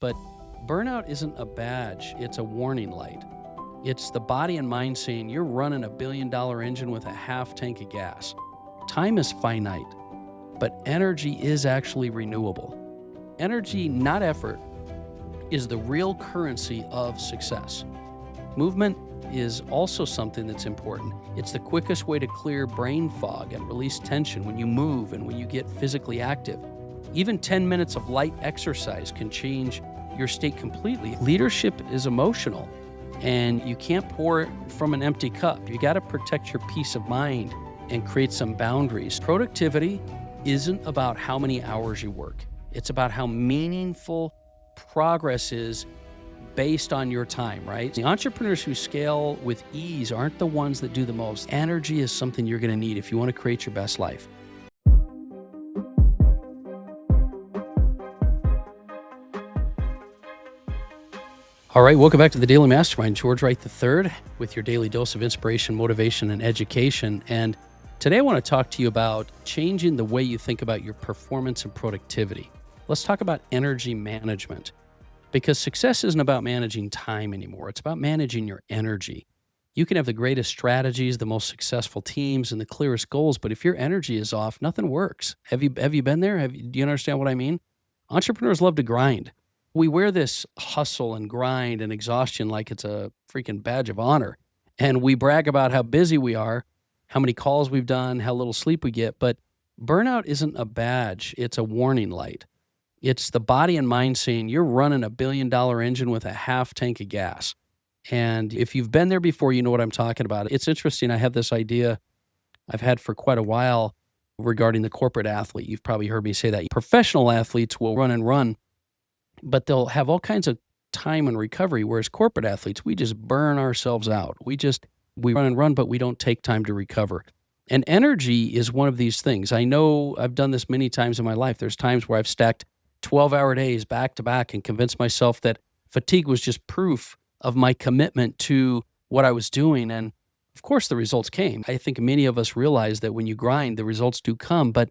But burnout isn't a badge, it's a warning light. It's the body and mind saying you're running a $1 billion engine with a half tank of gas. Time is finite, but energy is actually renewable. Energy, not effort, is the real currency of success. Movement is also something that's important. It's the quickest way to clear brain fog and release tension when you move and when you get physically active. Even 10 minutes of light exercise can change your state completely. Leadership is emotional, and you can't pour it from an empty cup. You got to protect your peace of mind and create some boundaries. Productivity isn't about how many hours you work. It's about how meaningful progress is based on your time, right? The entrepreneurs who scale with ease aren't the ones that do the most. Energy is something you're going to need if you want to create your best life. All right, welcome back to the Daily Mastermind. George Wright III with your daily dose of inspiration, motivation, and education. And today I want to talk to you about changing the way you think about your performance and productivity. Let's talk about energy management, because success isn't about managing time anymore. It's about managing your energy. You can have the greatest strategies, the most successful teams, and the clearest goals, but if your energy is off, nothing works. Have you been there? Do you understand what I mean? Entrepreneurs love to grind. We wear this hustle and grind and exhaustion like it's a freaking badge of honor. And we brag about how busy we are, how many calls we've done, how little sleep we get. But burnout isn't a badge, it's a warning light. It's the body and mind saying you're running a $1 billion engine with a half tank of gas. And if you've been there before, you know what I'm talking about. It's interesting. I have this idea I've had for quite a while regarding the corporate athlete. You've probably heard me say that. Professional athletes will run and run, but they'll have all kinds of time and recovery, whereas corporate athletes, we just burn ourselves out. We run and run, but we don't take time to recover. And energy is one of these things. I know I've done this many times in my life. There's times where I've stacked 12-hour days back to back and convinced myself that fatigue was just proof of my commitment to what I was doing. And of course, the results came. I think many of us realize that when you grind, the results do come, but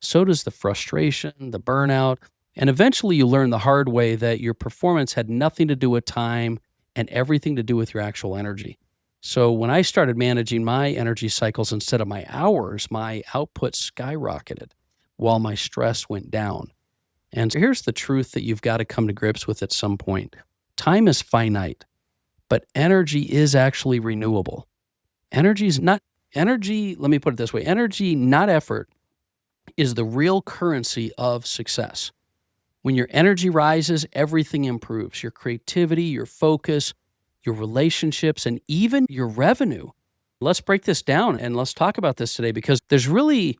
so does the frustration, the burnout. And eventually you learn the hard way that your performance had nothing to do with time and everything to do with your actual energy. So when I started managing my energy cycles instead of my hours, my output skyrocketed while my stress went down. And so here's the truth that you've got to come to grips with at some point. Time is finite, but energy is actually renewable. Let me put it this way. Energy, not effort, is the real currency of success. When your energy rises, everything improves. Your creativity, your focus, your relationships, and even your revenue. Let's break this down and let's talk about this today, because there's really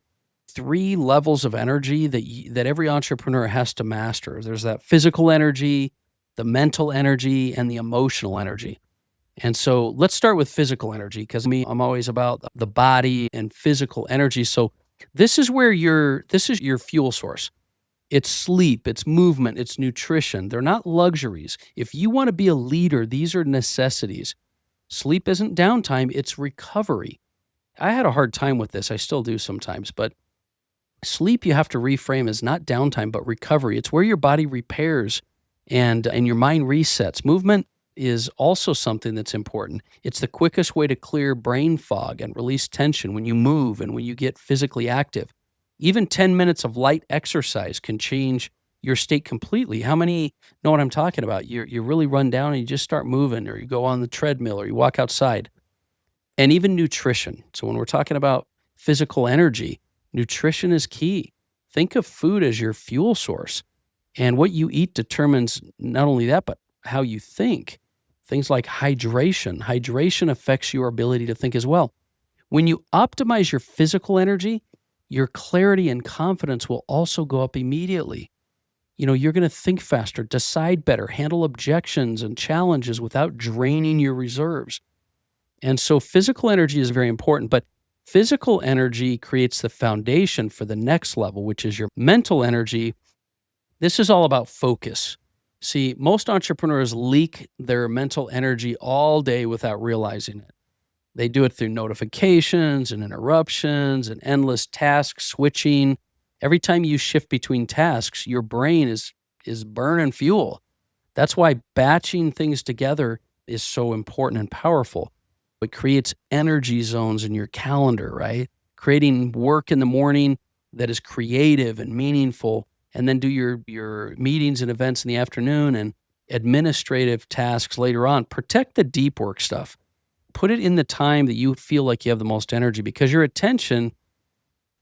3 levels of energy that every entrepreneur has to master. There's that physical energy, the mental energy, and the emotional energy. And so let's start with physical energy, because I'm always about the body and physical energy. So this is your fuel source. It's sleep, it's movement, it's nutrition. They're not luxuries. If you want to be a leader, these are necessities. Sleep isn't downtime, it's recovery. I had a hard time with this. I still do sometimes, but sleep you have to reframe as not downtime, but recovery. It's where your body repairs and your mind resets. Movement is also something that's important. It's the quickest way to clear brain fog and release tension when you move and when you get physically active. Even 10 minutes of light exercise can change your state completely. How many know what I'm talking about? You really run down and you just start moving, or you go on the treadmill, or you walk outside. And even nutrition. So when we're talking about physical energy, nutrition is key. Think of food as your fuel source. And what you eat determines not only that, but how you think. Things like hydration. Hydration affects your ability to think as well. When you optimize your physical energy, your clarity and confidence will also go up immediately. You're going to think faster, decide better, handle objections and challenges without draining your reserves. And so physical energy is very important, but physical energy creates the foundation for the next level, which is your mental energy. This is all about focus. See, most entrepreneurs leak their mental energy all day without realizing it. They do it through notifications and interruptions and endless task switching. Every time you shift between tasks, your brain is burning fuel. That's why batching things together is so important and powerful. It creates energy zones in your calendar, right? Creating work in the morning that is creative and meaningful, and then do your meetings and events in the afternoon and administrative tasks later on. Protect the deep work stuff. Put it in the time that you feel like you have the most energy, because your attention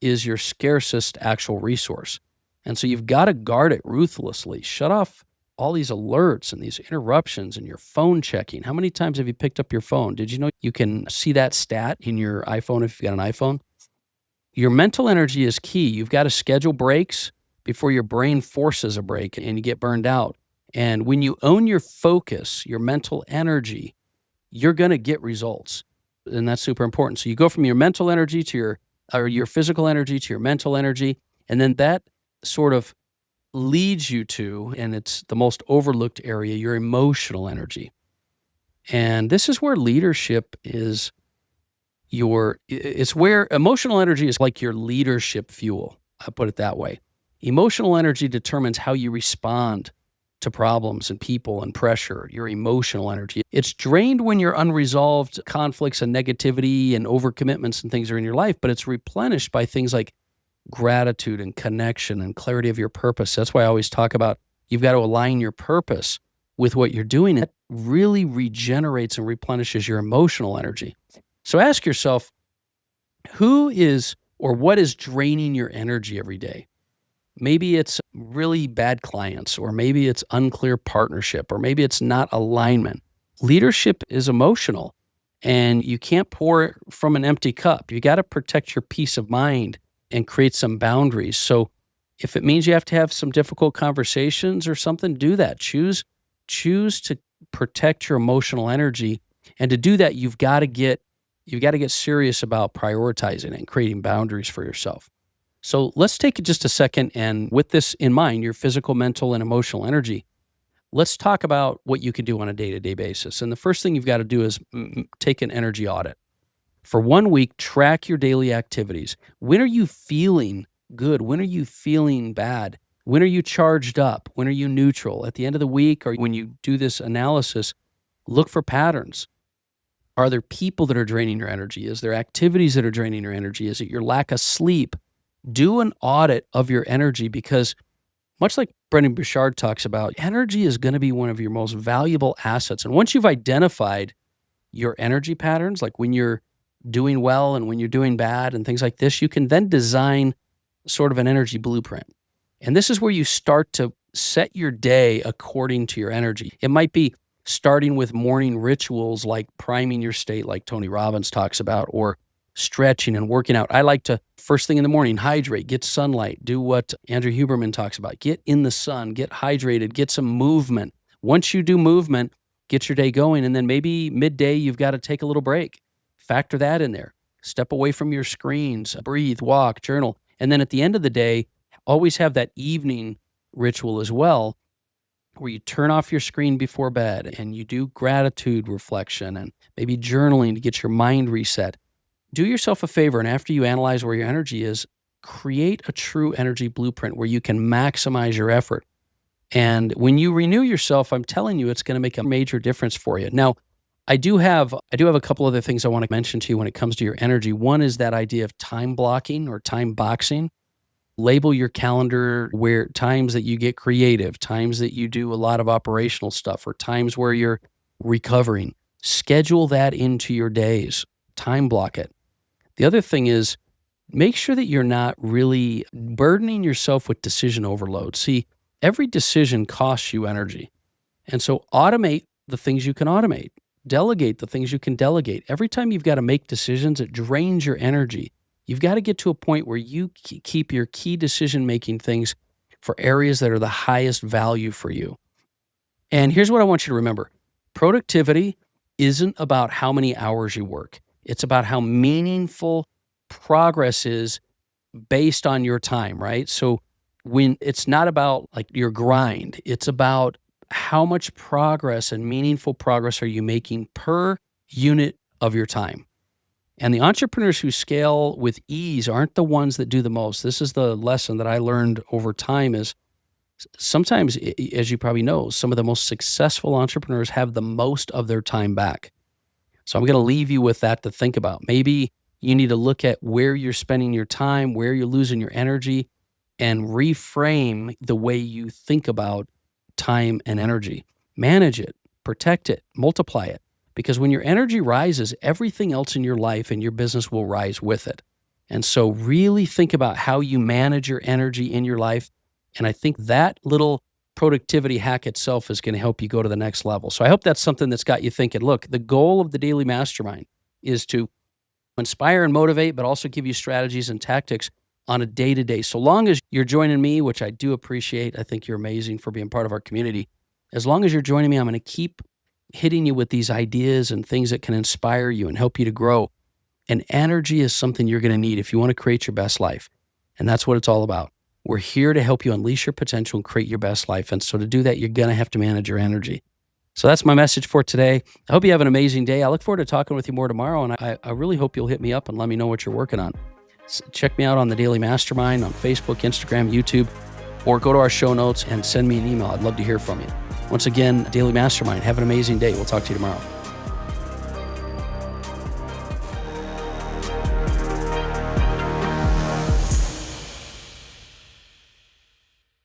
is your scarcest actual resource. And so you've got to guard it ruthlessly. Shut off all these alerts and these interruptions and your phone checking. How many times have you picked up your phone? Did you know you can see that stat in your iPhone if you've got an iPhone? Your mental energy is key. You've got to schedule breaks before your brain forces a break and you get burned out. And when you own your focus, your mental energy, you're going to get results. And that's super important. So you go from your mental energy to your physical energy to your mental energy. And then that sort of leads you to, and it's the most overlooked area, your emotional energy. And this is where leadership is it's where emotional energy is like your leadership fuel. I put it that way. Emotional energy determines how you respond to problems and people and pressure, your emotional energy. It's drained when your unresolved conflicts and negativity and overcommitments and things are in your life, but it's replenished by things like gratitude and connection and clarity of your purpose. That's why I always talk about you've got to align your purpose with what you're doing. It really regenerates and replenishes your emotional energy. So ask yourself, who is or what is draining your energy every day? Maybe it's really bad clients, or maybe it's unclear partnership, or maybe it's not alignment. Leadership is emotional, and you can't pour from an empty cup. You got to protect your peace of mind and create some boundaries. So if it means you have to have some difficult conversations or something, do that. Choose to protect your emotional energy. And to do that, you've got to get serious about prioritizing and creating boundaries for yourself. So let's take just a second, and with this in mind, your physical, mental, and emotional energy, let's talk about what you can do on a day-to-day basis. And the first thing you've got to do is take an energy audit. For 1 week, track your daily activities. When are you feeling good? When are you feeling bad? When are you charged up? When are you neutral? At the end of the week, or when you do this analysis, look for patterns. Are there people that are draining your energy? Is there activities that are draining your energy? Is it your lack of sleep? Do an audit of your energy, because much like Brendan Burchard talks about, energy is going to be one of your most valuable assets. And once you've identified your energy patterns, like when you're doing well and when you're doing bad and things like this, you can then design sort of an energy blueprint. And this is where you start to set your day according to your energy. It might be starting with morning rituals like priming your state, like Tony Robbins talks about, or stretching and working out. I like to, first thing in the morning, hydrate, get sunlight, do what Andrew Huberman talks about. Get in the sun, get hydrated, get some movement. Once you do movement, get your day going. And then maybe midday, you've got to take a little break. Factor that in there. Step away from your screens, breathe, walk, journal. And then at the end of the day, always have that evening ritual as well, where you turn off your screen before bed and you do gratitude reflection and maybe journaling to get your mind reset. Do yourself a favor, and after you analyze where your energy is, create a true energy blueprint where you can maximize your effort. And when you renew yourself, I'm telling you, it's going to make a major difference for you. Now, I do have a couple other things I want to mention to you when it comes to your energy. One is that idea of time blocking or time boxing. Label your calendar where times that you get creative, times that you do a lot of operational stuff, or times where you're recovering. Schedule that into your days. Time block it. The other thing is, make sure that you're not really burdening yourself with decision overload. See, every decision costs you energy. And so automate the things you can automate. Delegate the things you can delegate. Every time you've got to make decisions, it drains your energy. You've got to get to a point where you keep your key decision-making things for areas that are the highest value for you. And here's what I want you to remember. Productivity isn't about how many hours you work. It's about how meaningful progress is based on your time, right? So when it's not about like your grind, it's about how much progress and meaningful progress are you making per unit of your time. And the entrepreneurs who scale with ease aren't the ones that do the most. This is the lesson that I learned over time is Sometimes, as you probably know, some of the most successful entrepreneurs have the most of their time back. So I'm going to leave you with that to think about. Maybe you need to look at where you're spending your time, where you're losing your energy, and reframe the way you think about time and energy. Manage it, protect it, multiply it. Because when your energy rises, everything else in your life and your business will rise with it. And so really think about how you manage your energy in your life. And I think that little productivity hack itself is going to help you go to the next level. So I hope that's something that's got you thinking. Look, the goal of the Daily Mastermind is to inspire and motivate, but also give you strategies and tactics on a day-to-day. So long as you're joining me, which I do appreciate, I think you're amazing for being part of our community. As long as you're joining me, I'm going to keep hitting you with these ideas and things that can inspire you and help you to grow. And energy is something you're going to need if you want to create your best life. And that's what it's all about. We're here to help you unleash your potential and create your best life. And so to do that, you're going to have to manage your energy. So that's my message for today. I hope you have an amazing day. I look forward to talking with you more tomorrow. And I really hope you'll hit me up and let me know what you're working on. Check me out on the Daily Mastermind on Facebook, Instagram, YouTube, or go to our show notes and send me an email. I'd love to hear from you. Once again, Daily Mastermind, have an amazing day. We'll talk to you tomorrow.